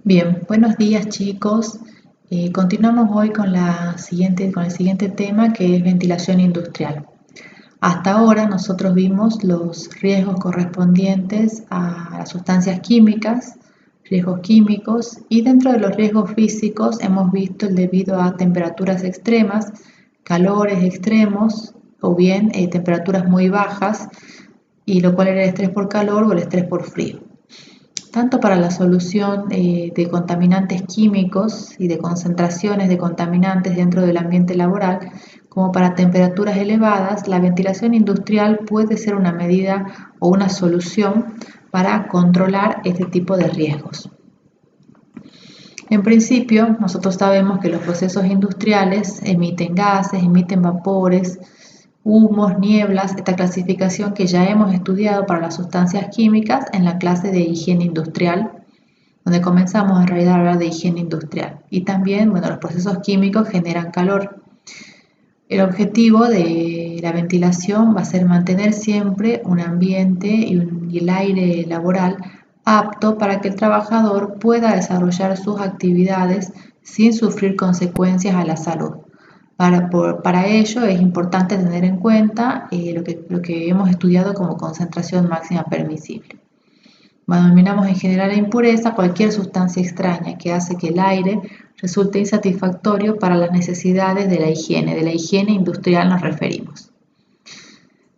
Bien, buenos días chicos. Continuamos hoy con el siguiente tema que es ventilación industrial. Hasta ahora nosotros vimos los riesgos correspondientes a las sustancias químicas, riesgos químicos, y dentro de los riesgos físicos hemos visto el debido a temperaturas extremas, calores extremos o bien temperaturas muy bajas, y lo cual era el estrés por calor o el estrés por frío. Tanto para la solución de contaminantes químicos y de concentraciones de contaminantes dentro del ambiente laboral, como para temperaturas elevadas, la ventilación industrial puede ser una medida o una solución para controlar este tipo de riesgos. En principio, nosotros sabemos que los procesos industriales emiten gases, emiten vapores, humos, nieblas, esta clasificación que ya hemos estudiado para las sustancias químicas en la clase de higiene industrial, donde comenzamos en realidad a hablar de higiene industrial. Y también, los procesos químicos generan calor. El objetivo de la ventilación va a ser mantener siempre un ambiente y el aire laboral apto para que el trabajador pueda desarrollar sus actividades sin sufrir consecuencias a la salud. Para ello es importante tener en cuenta lo que hemos estudiado como concentración máxima permisible. Denominamos en general a impureza cualquier sustancia extraña que hace que el aire resulte insatisfactorio para las necesidades de la higiene industrial nos referimos.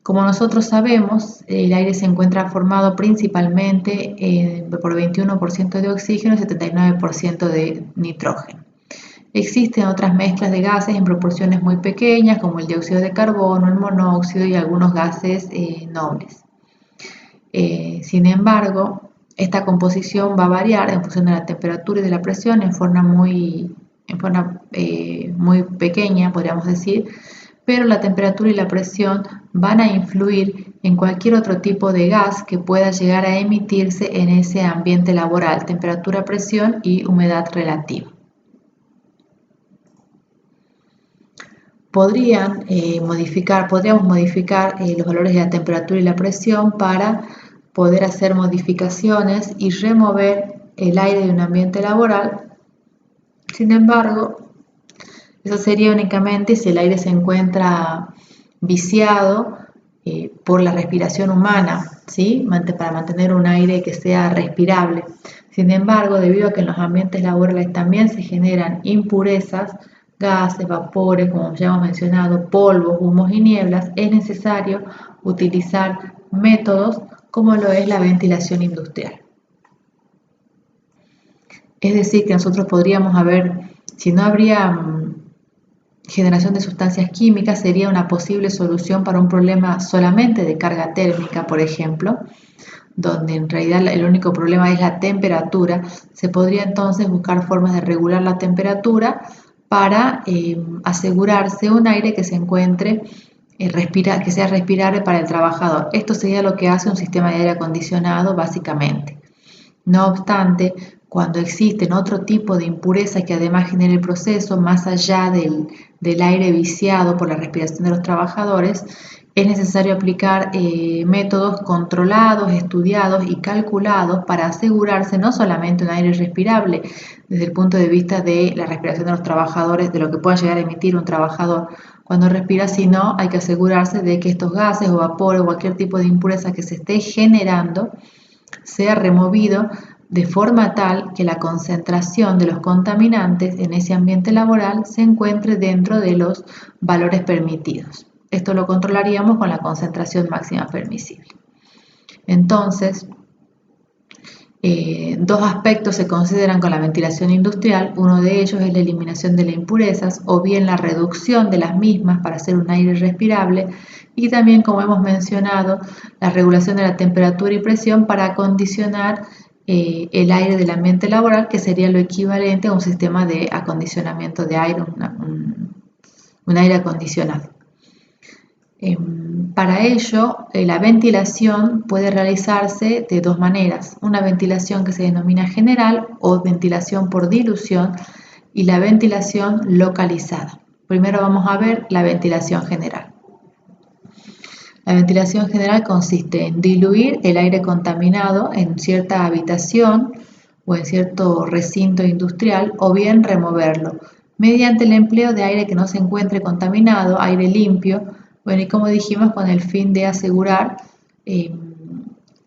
Como nosotros sabemos, el aire se encuentra formado principalmente por 21% de oxígeno y 79% de nitrógeno. Existen otras mezclas de gases en proporciones muy pequeñas, como el dióxido de carbono, el monóxido y algunos gases nobles. Sin embargo, esta composición va a variar en función de la temperatura y de la presión en forma muy pequeña, podríamos decir, pero la temperatura y la presión van a influir en cualquier otro tipo de gas que pueda llegar a emitirse en ese ambiente laboral, temperatura, presión y humedad relativa. Podríamos modificar los valores de la temperatura y la presión para poder hacer modificaciones y remover el aire de un ambiente laboral. Sin embargo, eso sería únicamente si el aire se encuentra viciado por la respiración humana, ¿sí? Para mantener un aire que sea respirable. Sin embargo, debido a que en los ambientes laborales también se generan impurezas, gases, vapores, como ya hemos mencionado, polvos, humos y nieblas, es necesario utilizar métodos como lo es la ventilación industrial. Es decir, que nosotros podríamos si no habría generación de sustancias químicas, sería una posible solución para un problema solamente de carga térmica, por ejemplo, donde en realidad el único problema es la temperatura. Se podría entonces buscar formas de regular la temperatura para asegurarse un aire que se encuentre que sea respirable para el trabajador. Esto sería lo que hace un sistema de aire acondicionado básicamente. No obstante, cuando existen otro tipo de impurezas que además genera el proceso, más allá del aire viciado por la respiración de los trabajadores, es necesario aplicar métodos controlados, estudiados y calculados para asegurarse no solamente un aire respirable desde el punto de vista de la respiración de los trabajadores, de lo que pueda llegar a emitir un trabajador cuando respira, sino hay que asegurarse de que estos gases o vapores o cualquier tipo de impureza que se esté generando sea removido de forma tal que la concentración de los contaminantes en ese ambiente laboral se encuentre dentro de los valores permitidos. Esto lo controlaríamos con la concentración máxima permisible. Entonces, dos aspectos se consideran con la ventilación industrial. Uno de ellos es la eliminación de las impurezas o bien la reducción de las mismas para hacer un aire respirable, y también, como hemos mencionado, la regulación de la temperatura y presión para acondicionar el aire del ambiente laboral, que sería lo equivalente a un sistema de acondicionamiento de aire, un aire acondicionado. Para ello, la ventilación puede realizarse de dos maneras: una ventilación que se denomina general o ventilación por dilución, y la ventilación localizada. Primero vamos a ver la ventilación general. La ventilación general consiste en diluir el aire contaminado en cierta habitación o en cierto recinto industrial, o bien removerlo mediante el empleo de aire que no se encuentre contaminado, aire limpio, bueno, y como dijimos, con el fin de asegurar el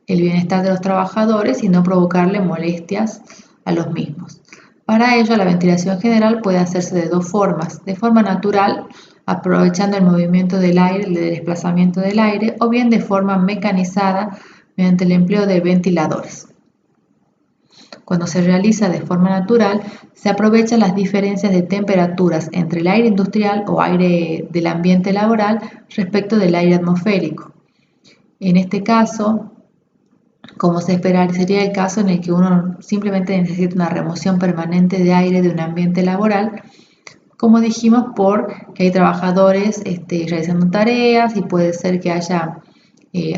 bienestar de los trabajadores y no provocarle molestias a los mismos. Para ello, la ventilación general puede hacerse de dos formas: de forma natural, aprovechando el movimiento del aire, el desplazamiento del aire, o bien de forma mecanizada mediante el empleo de ventiladores. Cuando se realiza de forma natural, se aprovechan las diferencias de temperaturas entre el aire industrial o aire del ambiente laboral respecto del aire atmosférico. En este caso, como se esperaría, sería el caso en el que uno simplemente necesita una remoción permanente de aire de un ambiente laboral, como dijimos, porque hay trabajadores realizando tareas y puede ser que haya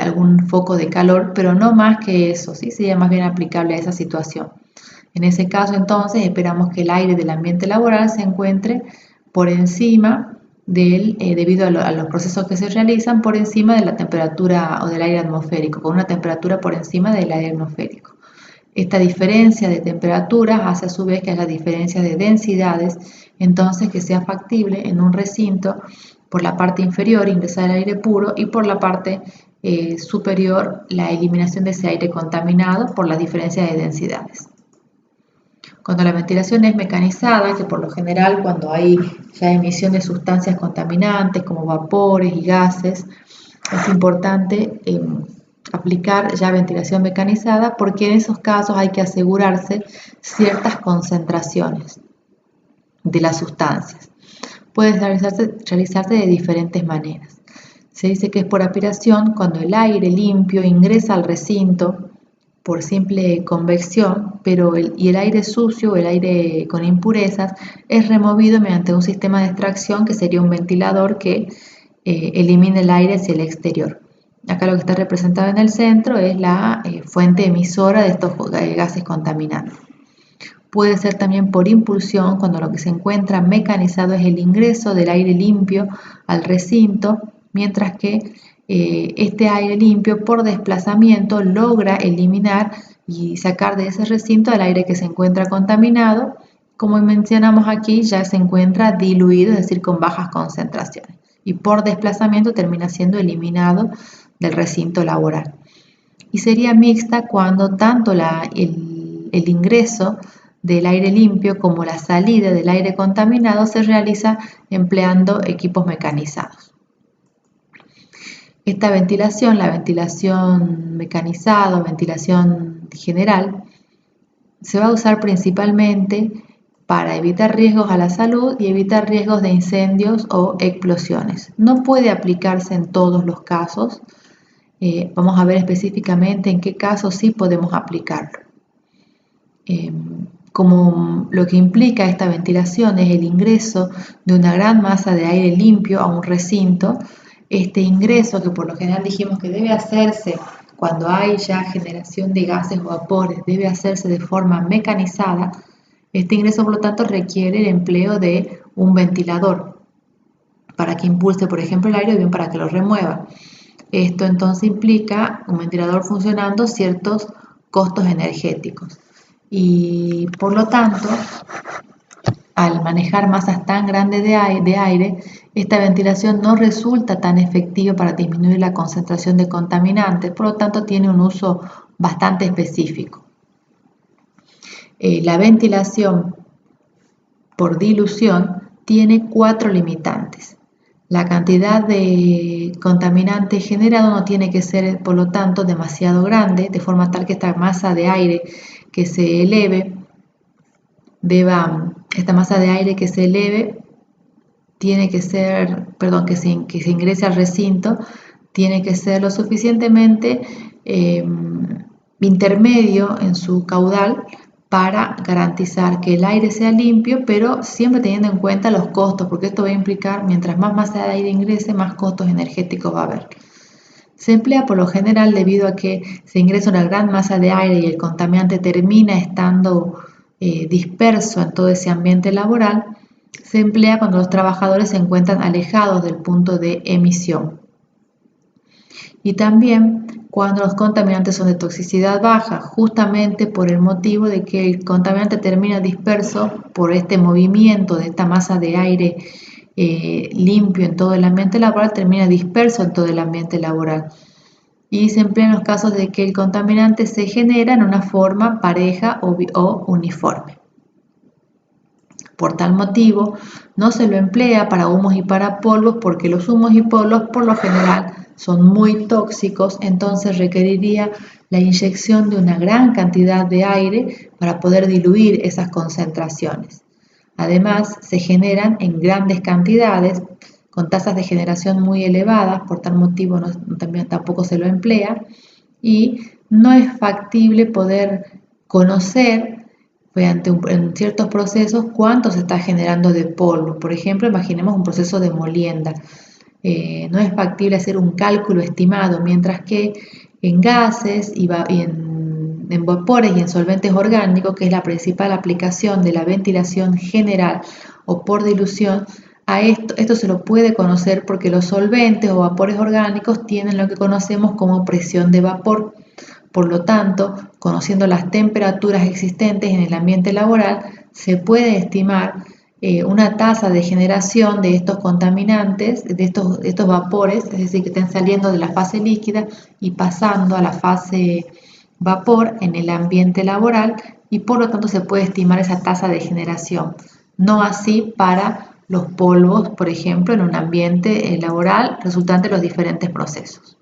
algún foco de calor, pero no más que eso, ¿sí? Sería más bien aplicable a esa situación. En ese caso, entonces, esperamos que el aire del ambiente laboral se encuentre por encima debido a los procesos que se realizan, por encima de la temperatura o del aire atmosférico, con una temperatura por encima del aire atmosférico. Esta diferencia de temperaturas hace a su vez que haya diferencia de densidades, entonces que sea factible en un recinto por la parte inferior ingresar aire puro y por la parte superior la eliminación de ese aire contaminado por la diferencia de densidades. Cuando la ventilación es mecanizada, que por lo general cuando hay ya emisión de sustancias contaminantes como vapores y gases, es importante aplicar ya ventilación mecanizada, porque en esos casos hay que asegurarse ciertas concentraciones de las sustancias. Puede realizarse de diferentes maneras. Se dice que es por aspiración cuando el aire limpio ingresa al recinto por simple convección, pero el aire sucio, el aire con impurezas, es removido mediante un sistema de extracción que sería un ventilador que elimina el aire hacia el exterior. Acá lo que está representado en el centro es la fuente emisora de estos gases contaminantes. Puede ser también por impulsión, cuando lo que se encuentra mecanizado es el ingreso del aire limpio al recinto, mientras que este aire limpio por desplazamiento logra eliminar y sacar de ese recinto el aire que se encuentra contaminado. Como mencionamos aquí, ya se encuentra diluido, es decir, con bajas concentraciones, y por desplazamiento termina siendo eliminado del recinto laboral. Y sería mixta cuando tanto el ingreso del aire limpio como la salida del aire contaminado se realiza empleando equipos mecanizados. Esta ventilación, la ventilación mecanizada o ventilación general, se va a usar principalmente para evitar riesgos a la salud y evitar riesgos de incendios o explosiones. No puede aplicarse en todos los casos. Vamos a ver específicamente en qué casos sí podemos aplicarlo. Como lo que implica esta ventilación es el ingreso de una gran masa de aire limpio a un recinto, este ingreso, que por lo general dijimos que debe hacerse cuando hay ya generación de gases o vapores, debe hacerse de forma mecanizada. Este ingreso, por lo tanto, requiere el empleo de un ventilador para que impulse, por ejemplo, el aire o bien para que lo remueva. Esto entonces implica un ventilador funcionando ciertos costos energéticos. Y por lo tanto, al manejar masas tan grandes de aire, esta ventilación no resulta tan efectiva para disminuir la concentración de contaminantes, por lo tanto tiene un uso bastante específico. La ventilación por dilución tiene 4 limitantes. La cantidad de contaminante generado no tiene que ser, por lo tanto, demasiado grande, de forma tal que esta masa de aire que se eleve tiene que ser, que se ingrese al recinto, tiene que ser lo suficientemente intermedio en su caudal para garantizar que el aire sea limpio, pero siempre teniendo en cuenta los costos, porque esto va a implicar, mientras más masa de aire ingrese, más costos energéticos va a haber. Se emplea por lo general debido a que se ingresa una gran masa de aire y el contaminante termina estando disperso en todo ese ambiente laboral. Se emplea cuando los trabajadores se encuentran alejados del punto de emisión. Y también cuando los contaminantes son de toxicidad baja, justamente por el motivo de que el contaminante termina disperso por este movimiento de esta masa de aire limpio en todo el ambiente laboral, termina disperso en todo el ambiente laboral. Y se emplea en los casos de que el contaminante se genera en una forma pareja o uniforme. Por tal motivo, no se lo emplea para humos y para polvos porque los humos y polvos por lo general son muy tóxicos, entonces requeriría la inyección de una gran cantidad de aire para poder diluir esas concentraciones. Además, se generan en grandes cantidades, con tasas de generación muy elevadas, por tal motivo tampoco se lo emplea, y no es factible poder conocer en ciertos procesos cuánto se está generando de polvo. Por ejemplo, imaginemos un proceso de molienda. No es factible hacer un cálculo estimado, mientras que en gases y en vapores y en solventes orgánicos, que es la principal aplicación de la ventilación general o por dilución, a esto se lo puede conocer porque los solventes o vapores orgánicos tienen lo que conocemos como presión de vapor. Por lo tanto, conociendo las temperaturas existentes en el ambiente laboral, se puede estimar una tasa de generación de estos contaminantes, de estos vapores, es decir, que estén saliendo de la fase líquida y pasando a la fase vapor en el ambiente laboral, y por lo tanto se puede estimar esa tasa de generación. No así para los polvos, por ejemplo, en un ambiente laboral resultante de los diferentes procesos.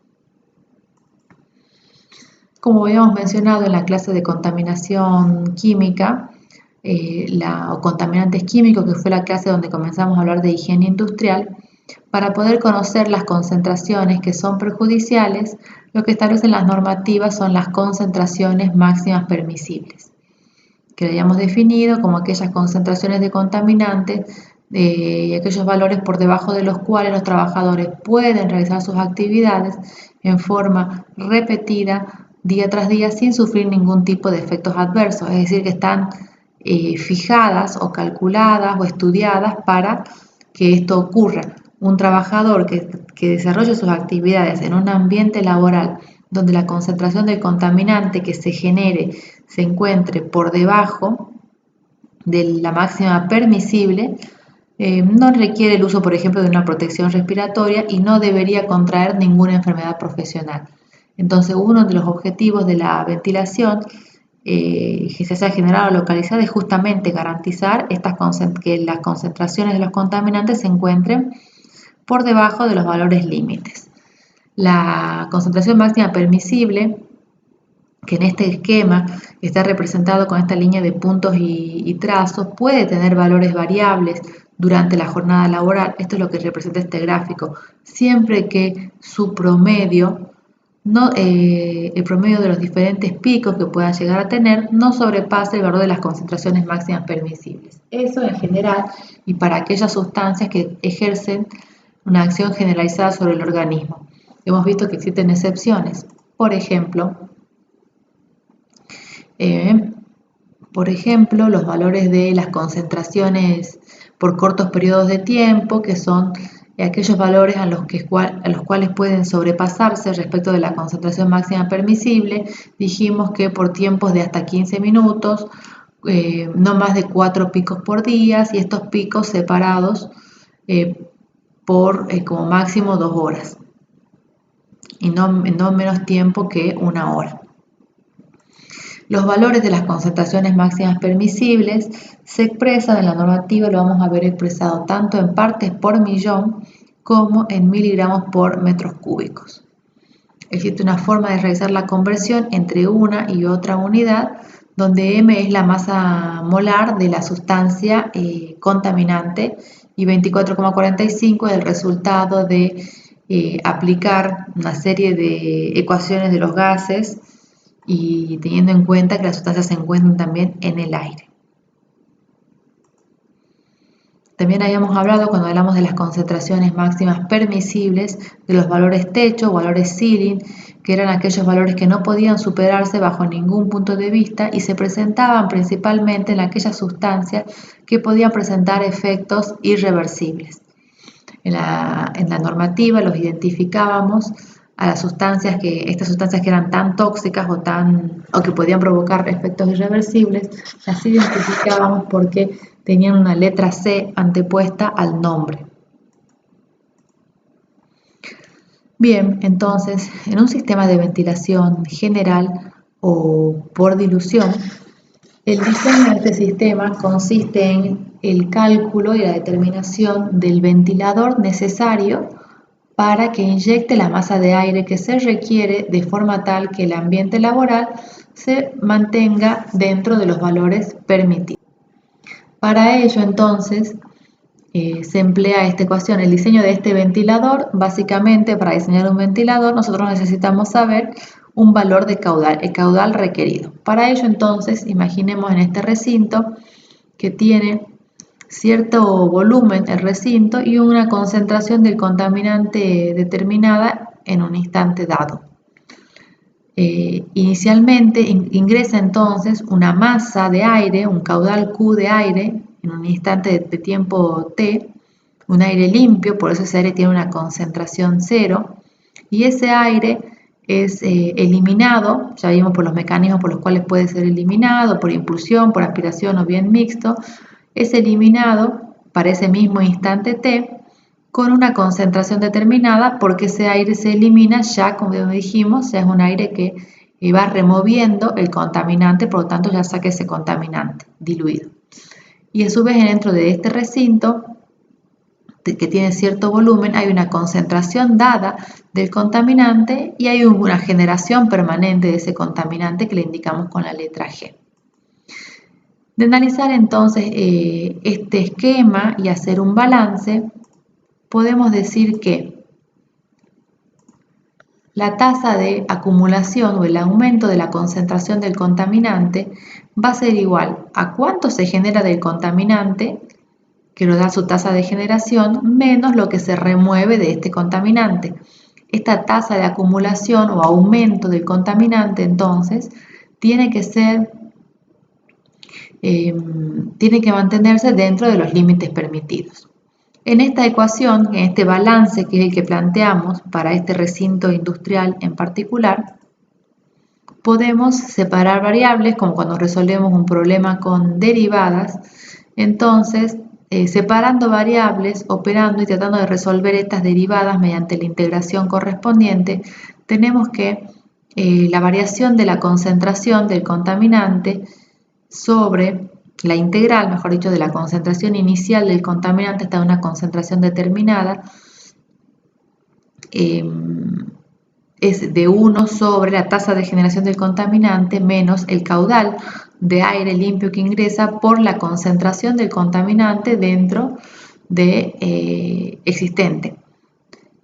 Como habíamos mencionado en la clase de contaminación química, o contaminantes químicos, que fue la clase donde comenzamos a hablar de higiene industrial, para poder conocer las concentraciones que son perjudiciales, lo que establecen las normativas son las concentraciones máximas permisibles, que lo hayamos definido como aquellas concentraciones de contaminantes y aquellos valores por debajo de los cuales los trabajadores pueden realizar sus actividades en forma repetida día tras día sin sufrir ningún tipo de efectos adversos, es decir, que están fijadas o calculadas o estudiadas para que esto ocurra. Un trabajador que desarrolle sus actividades en un ambiente laboral donde la concentración del contaminante que se genere se encuentre por debajo de la máxima permisible, no requiere el uso, por ejemplo, de una protección respiratoria y no debería contraer ninguna enfermedad profesional. Entonces, uno de los objetivos de la ventilación que se haya generado o localizada es justamente garantizar que las concentraciones de los contaminantes se encuentren por debajo de los valores límites. La concentración máxima permisible, que en este esquema está representado con esta línea de puntos y trazos, puede tener valores variables durante la jornada laboral. Esto es lo que representa este gráfico, siempre que su promedio, el promedio de los diferentes picos que puedan llegar a tener no sobrepase el valor de las concentraciones máximas permisibles. Eso en general y para aquellas sustancias que ejercen una acción generalizada sobre el organismo. Hemos visto que existen excepciones. Por ejemplo, los valores de las concentraciones por cortos periodos de tiempo, que son aquellos valores a los cuales pueden sobrepasarse respecto de la concentración máxima permisible. Dijimos que por tiempos de hasta 15 minutos, no más de 4 picos por día, y estos picos separados por como máximo 2 horas y no menos tiempo que 1 hora. Los valores de las concentraciones máximas permisibles se expresan en la normativa, lo vamos a ver expresado tanto en partes por millón como en miligramos por metros cúbicos. Existe una forma de realizar la conversión entre una y otra unidad, donde M es la masa molar de la sustancia contaminante y 24,45 es el resultado de aplicar una serie de ecuaciones de los gases y teniendo en cuenta que las sustancias se encuentran también en el aire. También habíamos hablado, cuando hablamos de las concentraciones máximas permisibles, de los valores techo o valores ceiling, que eran aquellos valores que no podían superarse bajo ningún punto de vista y se presentaban principalmente en aquellas sustancias que podían presentar efectos irreversibles. En la normativa los identificábamos a las estas sustancias que eran tan tóxicas o que podían provocar efectos irreversibles, las identificábamos porque tenían una letra C antepuesta al nombre. Bien, entonces, en un sistema de ventilación general o por dilución, el diseño de este sistema consiste en el cálculo y la determinación del ventilador necesario para que inyecte la masa de aire que se requiere de forma tal que el ambiente laboral se mantenga dentro de los valores permitidos. Para ello, entonces, se emplea esta ecuación, el diseño de este ventilador. Básicamente, para diseñar un ventilador, nosotros necesitamos saber un valor de caudal, el caudal requerido. Para ello, entonces, imaginemos en este recinto que tiene cierto volumen el recinto y una concentración del contaminante determinada en un instante dado. Inicialmente ingresa entonces una masa de aire, un caudal Q de aire, en un instante de tiempo T, un aire limpio, por eso ese aire tiene una concentración cero, y ese aire es eliminado, ya vimos por los mecanismos por los cuales puede ser eliminado, por impulsión, por aspiración o bien mixto, es eliminado para ese mismo instante T con una concentración determinada porque ese aire se elimina ya, como dijimos, ya es un aire que va removiendo el contaminante, por lo tanto ya saca ese contaminante diluido. Y a su vez dentro de este recinto que tiene cierto volumen hay una concentración dada del contaminante y hay una generación permanente de ese contaminante que le indicamos con la letra G. De analizar entonces este esquema y hacer un balance, podemos decir que la tasa de acumulación o el aumento de la concentración del contaminante va a ser igual a cuánto se genera del contaminante, que nos da su tasa de generación, menos lo que se remueve de este contaminante. Esta tasa de acumulación o aumento del contaminante, entonces, tiene que mantenerse dentro de los límites permitidos. En esta ecuación, en este balance que es el que planteamos para este recinto industrial en particular, podemos separar variables, como cuando resolvemos un problema con derivadas. Entonces, separando variables, operando y tratando de resolver estas derivadas mediante la integración correspondiente, tenemos que la variación de la concentración del contaminante sobre la integral, mejor dicho, de la concentración inicial del contaminante hasta una concentración determinada, es de 1 sobre la tasa de generación del contaminante menos el caudal de aire limpio que ingresa por la concentración del contaminante dentro de existente.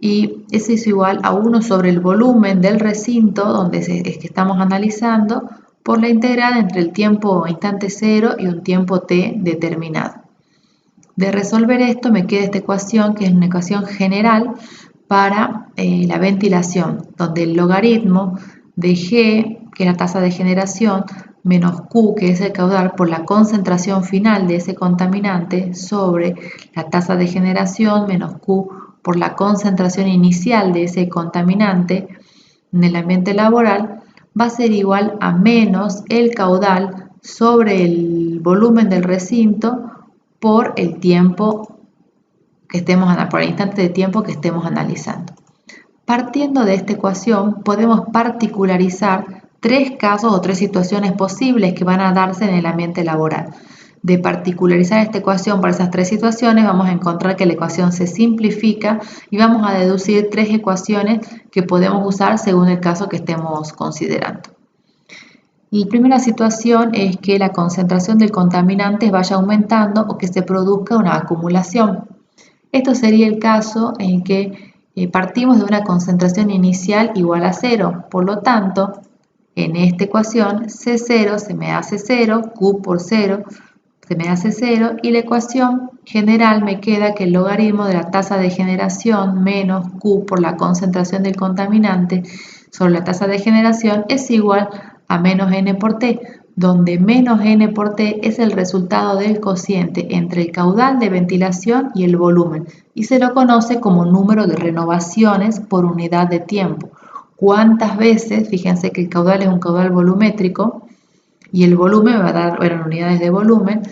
Y eso es igual a 1 sobre el volumen del recinto donde es que estamos analizando por la integral entre el tiempo instante 0 y un tiempo t determinado. De resolver esto me queda esta ecuación, que es una ecuación general para la ventilación, donde el logaritmo de G, que es la tasa de generación, menos Q, que es el caudal, por la concentración final de ese contaminante, sobre la tasa de generación menos Q por la concentración inicial de ese contaminante en el ambiente laboral, va a ser igual a menos el caudal sobre el volumen del recinto por el tiempo que por el instante de tiempo que estemos analizando. Partiendo de esta ecuación, podemos particularizar 3 casos o 3 situaciones posibles que van a darse en el ambiente laboral. De particularizar esta ecuación para esas 3 situaciones, vamos a encontrar que la ecuación se simplifica y vamos a deducir 3 ecuaciones que podemos usar según el caso que estemos considerando. La primera situación es que la concentración del contaminante vaya aumentando o que se produzca una acumulación. Esto sería el caso en que partimos de una concentración inicial igual a 0. Por lo tanto, en esta ecuación C0 se me hace 0, Q por 0 se me hace 0 y la ecuación general me queda que el logaritmo de la tasa de generación menos Q por la concentración del contaminante sobre la tasa de generación es igual a menos N por T, donde menos N por T es el resultado del cociente entre el caudal de ventilación y el volumen, y se lo conoce como número de renovaciones por unidad de tiempo, cuántas veces, fíjense que el caudal es un caudal volumétrico y el volumen me va a dar, bueno, en unidades de volumen,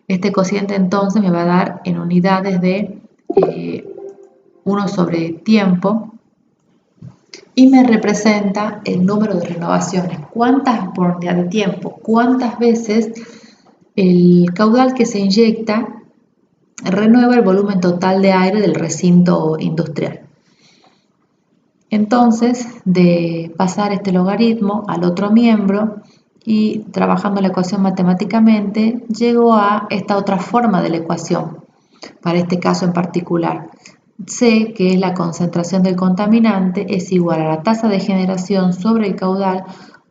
este cociente entonces me va a dar en unidades de 1 sobre tiempo y me representa el número de renovaciones, cuántas por unidad de tiempo, cuántas veces el caudal que se inyecta renueva el volumen total de aire del recinto industrial. Entonces, de pasar este logaritmo al otro miembro y trabajando la ecuación matemáticamente, llego a esta otra forma de la ecuación, para este caso en particular. Sé que la concentración del contaminante es igual a la tasa de generación sobre el caudal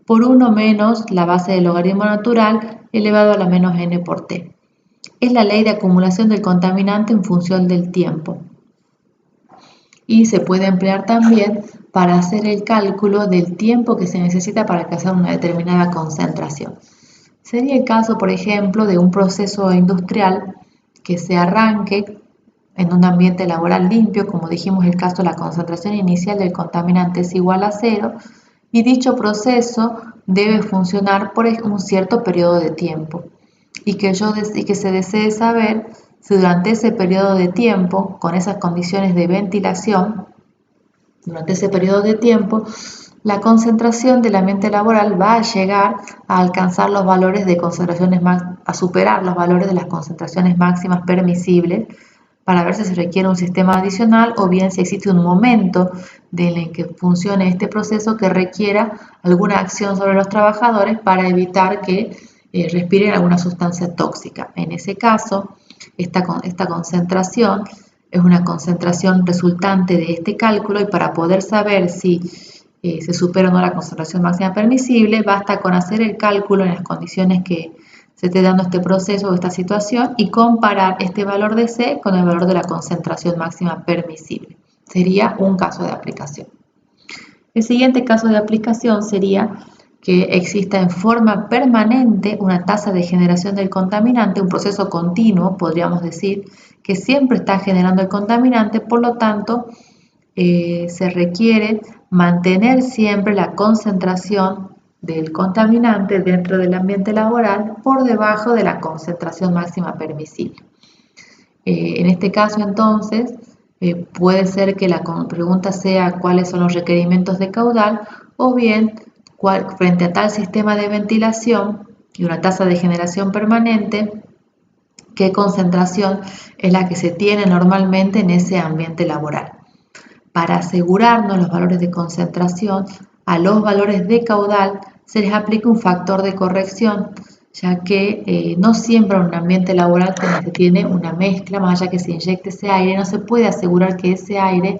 por 1 menos la base del logaritmo natural elevado a la menos n por t. Es la ley de acumulación del contaminante en función del tiempo. Y se puede emplear también para hacer el cálculo del tiempo que se necesita para alcanzar una determinada concentración. Sería el caso, por ejemplo, de un proceso industrial que se arranque en un ambiente laboral limpio, como dijimos el caso, la concentración inicial del contaminante es igual a 0 y dicho proceso debe funcionar por un cierto periodo de tiempo y que se desee saber si durante ese periodo de tiempo, con esas condiciones de ventilación, durante ese periodo de tiempo, la concentración del ambiente laboral va a llegar a alcanzar los valores de concentraciones a superar los valores de las concentraciones máximas permisibles, para ver si se requiere un sistema adicional o bien si existe un momento en el que funcione este proceso que requiera alguna acción sobre los trabajadores para evitar que respiren alguna sustancia tóxica. En ese caso, esta concentración es una concentración resultante de este cálculo y para poder saber si se supera o no la concentración máxima permisible, basta con hacer el cálculo en las condiciones que se esté dando este proceso o esta situación y comparar este valor de C con el valor de la concentración máxima permisible. Sería un caso de aplicación. El siguiente caso de aplicación sería que exista en forma permanente una tasa de generación del contaminante, un proceso continuo, podríamos decir, que siempre está generando el contaminante, por lo tanto, se requiere mantener siempre la concentración del contaminante dentro del ambiente laboral por debajo de la concentración máxima permisible. En este caso, entonces, puede ser que la pregunta sea cuáles son los requerimientos de caudal o bien frente a tal sistema de ventilación y una tasa de generación permanente, qué concentración es la que se tiene normalmente en ese ambiente laboral. Para asegurarnos los valores de concentración, a los valores de caudal se les aplica un factor de corrección, ya que no siempre en un ambiente laboral donde se tiene una mezcla, más allá que se inyecte ese aire, no se puede asegurar que ese aire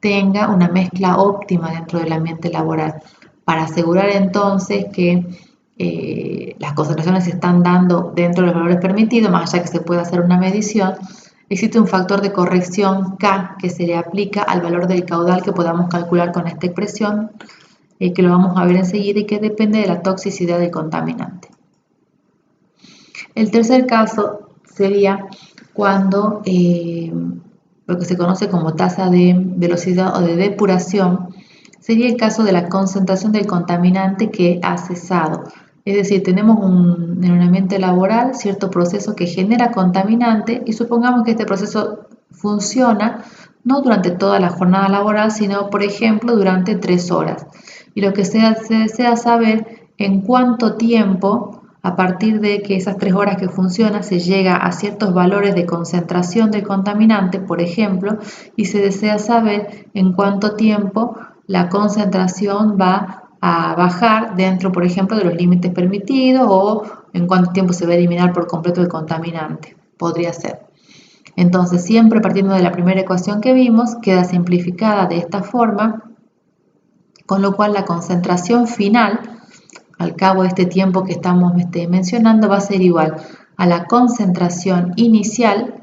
tenga una mezcla óptima dentro del ambiente laboral. Para asegurar entonces que las concentraciones se están dando dentro de los valores permitidos, más allá que se pueda hacer una medición, existe un factor de corrección K que se le aplica al valor del caudal que podamos calcular con esta expresión, que lo vamos a ver enseguida y que depende de la toxicidad del contaminante. El tercer caso sería cuando lo que se conoce como tasa de velocidad o de depuración sería el caso de la concentración del contaminante que ha cesado. Es decir, tenemos en un ambiente laboral cierto proceso que genera contaminante y supongamos que este proceso funciona no durante toda la jornada laboral, sino, por ejemplo, durante 3 horas. Y lo que se desea saber en cuánto tiempo, a partir de que esas 3 horas que funciona, se llega a ciertos valores de concentración del contaminante, por ejemplo, y se desea saber en cuánto tiempo la concentración va a bajar dentro, por ejemplo, de los límites permitidos o en cuánto tiempo se va a eliminar por completo el contaminante. Podría ser. Entonces, siempre partiendo de la primera ecuación que vimos, queda simplificada de esta forma, con lo cual la concentración final, al cabo de este tiempo que estamos mencionando, va a ser igual a la concentración inicial,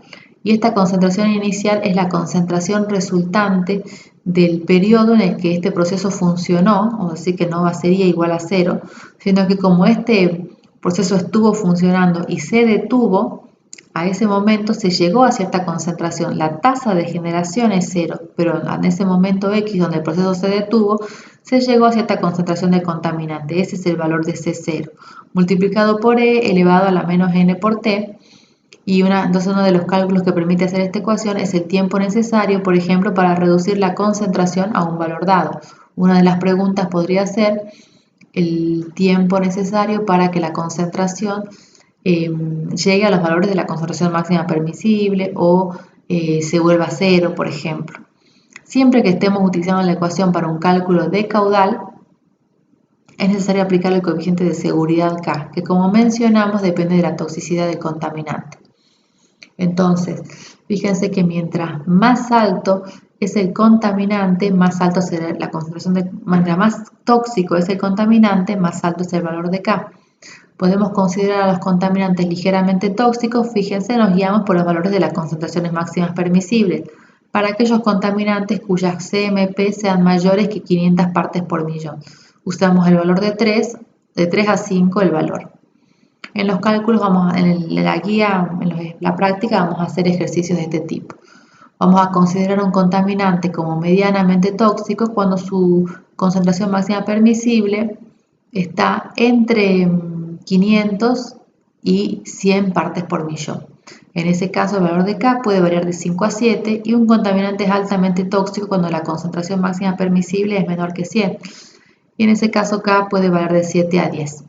y esta concentración inicial es la concentración resultante del periodo en el que este proceso funcionó, o decir que no sería igual a 0, sino que como este proceso estuvo funcionando y se detuvo, a ese momento se llegó a cierta concentración, la tasa de generación es cero, pero en ese momento X donde el proceso se detuvo, se llegó a cierta concentración de contaminante, ese es el valor de C0, multiplicado por E elevado a la menos N por T, y entonces uno de los cálculos que permite hacer esta ecuación es el tiempo necesario, por ejemplo, para reducir la concentración a un valor dado. Una de las preguntas podría ser el tiempo necesario para que la concentración llegue a los valores de la concentración máxima permisible o se vuelva cero, por ejemplo. Siempre que estemos utilizando la ecuación para un cálculo de caudal, es necesario aplicar el coeficiente de seguridad K, que como mencionamos depende de la toxicidad del contaminante. Entonces, fíjense que mientras más alto es el contaminante, más alto será la concentración mientras más tóxico es el contaminante, más alto es el valor de K. Podemos considerar a los contaminantes ligeramente tóxicos, fíjense, nos guiamos por los valores de las concentraciones máximas permisibles, para aquellos contaminantes cuyas CMP sean mayores que 500 partes por millón. Usamos el valor de 3 a 5 el valor. En los cálculos, en la guía, en la práctica, vamos a hacer ejercicios de este tipo. Vamos a considerar un contaminante como medianamente tóxico cuando su concentración máxima permisible está entre 500 y 100 partes por millón. En ese caso, el valor de K puede variar de 5 a 7 y un contaminante es altamente tóxico cuando la concentración máxima permisible es menor que 100. Y en ese caso, K puede variar de 7 a 10.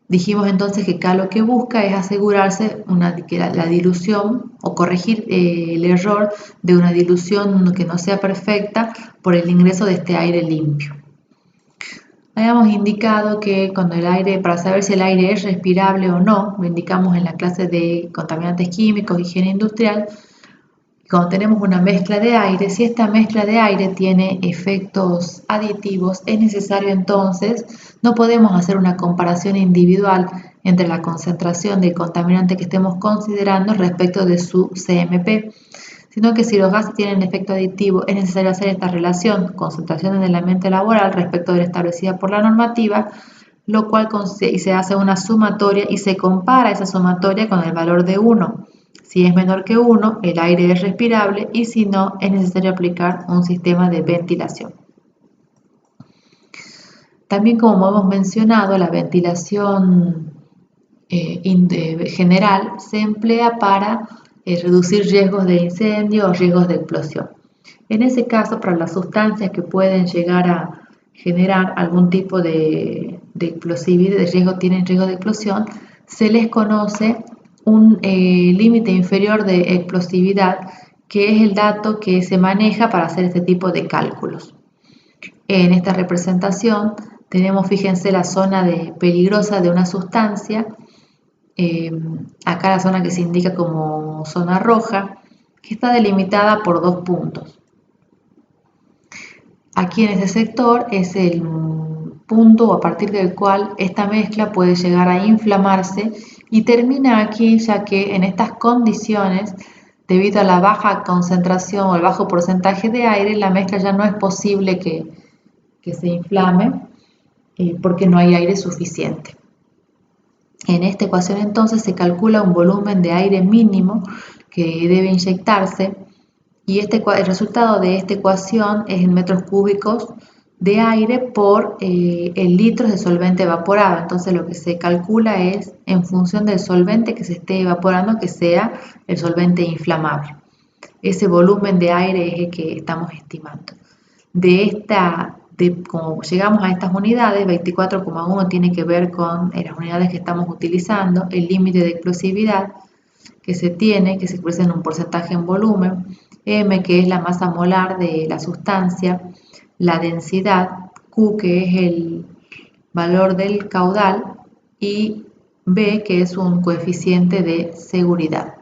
Dijimos entonces que K lo que busca es asegurarse que la dilución o corregir el error de una dilución que no sea perfecta por el ingreso de este aire limpio. Habíamos indicado que cuando el aire, para saber si el aire es respirable o no, lo indicamos en la clase de contaminantes químicos, higiene industrial. Cuando tenemos una mezcla de aire, si esta mezcla de aire tiene efectos aditivos, es necesario entonces, no podemos hacer una comparación individual entre la concentración del contaminante que estemos considerando respecto de su CMP, sino que si los gases tienen efecto aditivo, es necesario hacer esta relación, concentración en el ambiente laboral respecto de la establecida por la normativa, lo cual se hace una sumatoria y se compara esa sumatoria con el valor de 1. Si es menor que 1, el aire es respirable y si no, es necesario aplicar un sistema de ventilación. También, como hemos mencionado, la ventilación general se emplea para reducir riesgos de incendio o riesgos de explosión. En ese caso, para las sustancias que pueden llegar a generar algún tipo de explosividad, tienen riesgo de explosión, se les conoce un límite inferior de explosividad, que es el dato que se maneja para hacer este tipo de cálculos. En esta representación tenemos, fíjense, la zona peligrosa de una sustancia. Acá la zona que se indica como zona roja, que está delimitada por 2 puntos. Aquí en este sector es el punto a partir del cual esta mezcla puede llegar a inflamarse y termina aquí, ya que en estas condiciones, debido a la baja concentración o el bajo porcentaje de aire, la mezcla ya no es posible que se inflame porque no hay aire suficiente. En esta ecuación entonces se calcula un volumen de aire mínimo que debe inyectarse y el resultado de esta ecuación es en metros cúbicos de aire por el litros de solvente evaporado. Entonces lo que se calcula es en función del solvente que se esté evaporando, que sea el solvente inflamable. Ese volumen de aire es el que estamos estimando. Como llegamos a estas unidades, 24,1 tiene que ver con las unidades que estamos utilizando, el límite de explosividad que se expresa en un porcentaje en volumen, M, que es la masa molar de la sustancia, la densidad, Q, que es el valor del caudal, y B, que es un coeficiente de seguridad.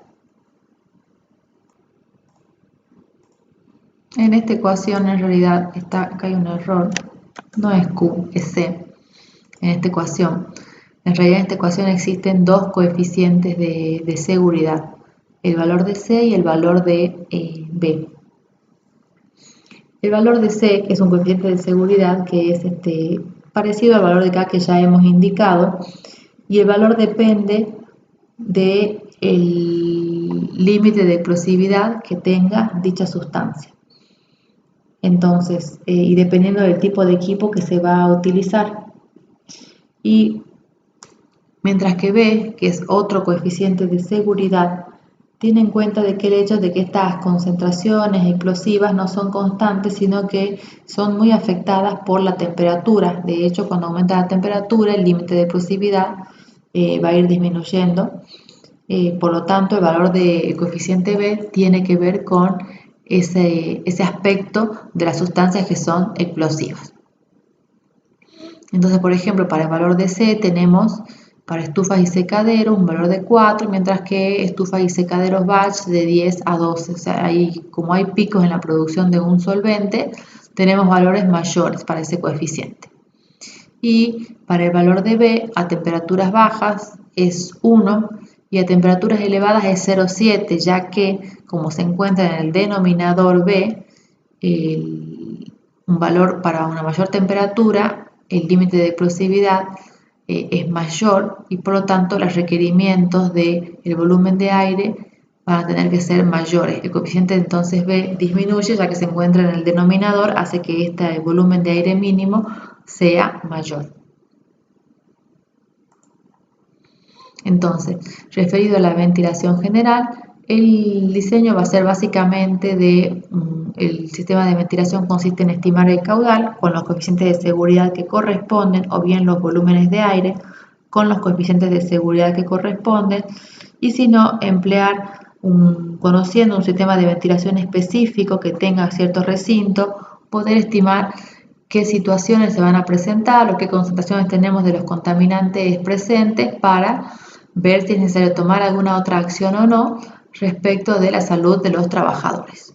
En esta ecuación en realidad acá hay un error, no es Q, es C. En esta ecuación, en realidad en esta ecuación existen 2 coeficientes de seguridad, el valor de C y el valor de B. El valor de C es un coeficiente de seguridad que es parecido al valor de K que ya hemos indicado, y el valor depende del límite de explosividad que tenga dicha sustancia. Entonces, y dependiendo del tipo de equipo que se va a utilizar. Y mientras que B, que es otro coeficiente de seguridad, tiene en cuenta de que el hecho de que estas concentraciones explosivas no son constantes, sino que son muy afectadas por la temperatura. De hecho, cuando aumenta la temperatura, el límite de explosividad va a ir disminuyendo. Por lo tanto, el valor del coeficiente B tiene que ver con ese aspecto de las sustancias que son explosivas. Entonces, por ejemplo, para el valor de C tenemos para estufas y secaderos un valor de 4, mientras que estufas y secaderos batch de 10 a 12. O sea, como hay picos en la producción de un solvente, tenemos valores mayores para ese coeficiente. Y para el valor de B, a temperaturas bajas es 1 y a temperaturas elevadas es 0,7, ya que como se encuentra en el denominador B, un valor para una mayor temperatura, el límite de explosividad es mayor y por lo tanto los requerimientos del volumen de aire van a tener que ser mayores. El coeficiente entonces B disminuye ya que se encuentra en el denominador, hace que este volumen de aire mínimo sea mayor. Entonces, referido a la ventilación general, el diseño va a ser básicamente el sistema de ventilación consiste en estimar el caudal con los coeficientes de seguridad que corresponden o bien los volúmenes de aire con los coeficientes de seguridad que corresponden y si no, emplear conociendo un sistema de ventilación específico que tenga cierto recinto, poder estimar qué situaciones se van a presentar o qué concentraciones tenemos de los contaminantes presentes para ver si es necesario tomar alguna otra acción o no respecto de la salud de los trabajadores.